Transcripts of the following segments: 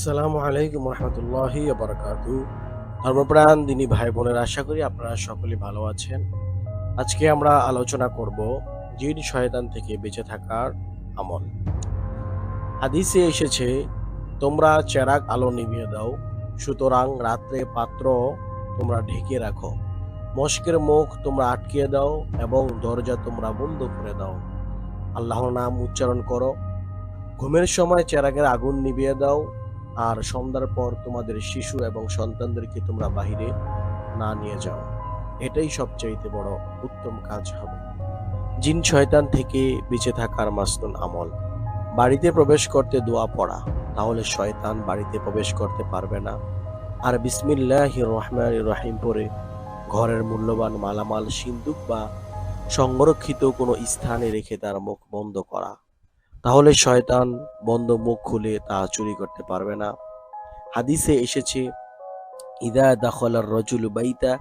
আসসালামু আলাইকুম রহমতুল্লাহি বারাকাতু। ধর্মপ্রাণ দিনী ভাই বোনের, আশা করি আপনারা সকলে ভালো আছেন। আজকে আমরা আলোচনা করব জিন শয়তান থেকে বেঁচে থাকার আমল। হাদিসে এসেছে, তোমরা চেরাগ আলো নিভিয়ে দাও, সুতরাং রাত্রে পাত্র তোমরা ঢেকে রাখো, মশকের মুখ তোমরা আটকিয়ে দাও এবং দরজা তোমরা বন্ধ করে দাও। আল্লাহর নাম উচ্চারণ করো। ঘুমের সময় চেরাগের আগুন নিভিয়ে দাও, আর সন্ধ্যার পর তোমাদের শিশু এবং সন্তানদেরকে তোমরা বাহিরে না নিয়ে যাও। এটাই সবচাইতে বড় উত্তম কাজ হবে। জিন শয়তান থেকে বেঁচে থাকার মাসনুন আমল: বাড়িতে প্রবেশ করতে দোয়া পড়া, তাহলে শয়তান বাড়িতে প্রবেশ করতে পারবে না। আর বিসমিল্লাহির রহমানির রহিম পড়ে ঘরের মূল্যবান মালামাল সিন্দুক বা সংরক্ষিত কোনো স্থানে রেখে তার মুখ বন্ধ করা, তাহলে শয়তান বন্ধ মুখ খুলে তা চুরি করতে পারবে না। হাদিসে এসেছে, ইদা দাখালার রাজুলু বাইতা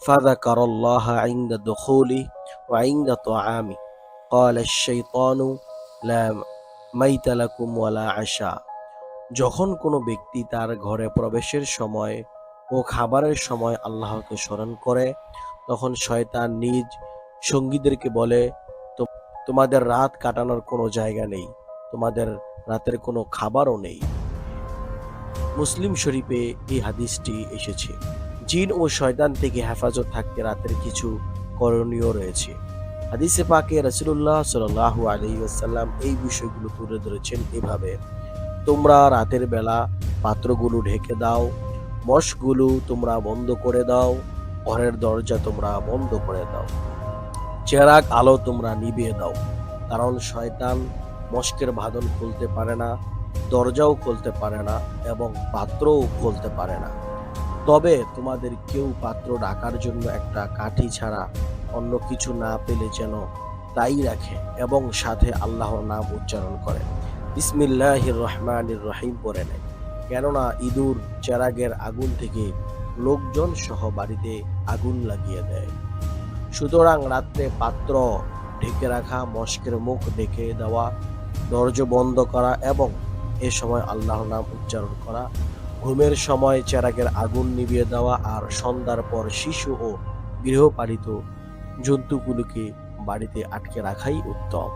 ফাযাকারাল্লাহা ইনদা দুখুলি ওয়া ইনদা তুআমি ক্বালা আশ-শাইতানু লা মাইতা লাকুম ওয়ালা আশা। যখন কোনো ব্যক্তি তার ঘরে প্রবেশের সময় ও খাবারের সময় আল্লাহকে স্মরণ করে, তখন শয়তান নিজ সঙ্গীদেরকে বলে, তোমাদের রাত কাটানোর কোনো জায়গা নেই, তোমাদের রাতের কোনো খাবারও নেই। মুসলিম শরীফে এই হাদিসটি এসেছে। জিন ও শয়তান থেকে হেফাজত থাকতে রাতের কিছু করণীয় রয়েছে। হাদিসে পাকে রাসূলুল্লাহ সাল্লাল্লাহু আলাইহি ওয়াসাল্লাম এই বিষয়গুলো তুলে ধরেছেন এভাবে: তোমরা রাতের বেলা পাত্রগুলো ঢেকে দাও, মশগুলো তোমরা বন্ধ করে দাও, ঘরের দরজা তোমরা বন্ধ করে দাও, চেরাগ আলো তোমরা নিভিয়ে দাও, কারণ শয়তান মশকের বাঁধন খুলতে পারে না, দরজাও খুলতে পারে না এবং পাত্রও খুলতে পারে না। তবে তোমাদের কেউ পাত্র ঢাকার জন্য একটা কাঠি ছাড়া অন্য কিছু না পেলে যেন তাই রাখে এবং সাথে আল্লাহর নাম উচ্চারণ করে বিসমিল্লাহির রহমানির রহিম পড়ে নেয়, কেননা ইঁদুর চেরাগের আগুন থেকে লোকজন সহ বাড়িতে আগুন লাগিয়ে দেয়। সুতরাং রাত্রে পাত্র ঢেকে রাখা, মশকের মুখ ঢেকে দেওয়া, দরজা বন্ধ করা এবং এ সময় আল্লাহর নাম উচ্চারণ করা, ঘুমের সময় চেরাগের আগুন নিভিয়ে দেওয়া, আর সন্ধ্যার পর শিশু ও গৃহপালিত জন্তুগুলোকে বাড়িতে আটকে রাখাই উত্তম।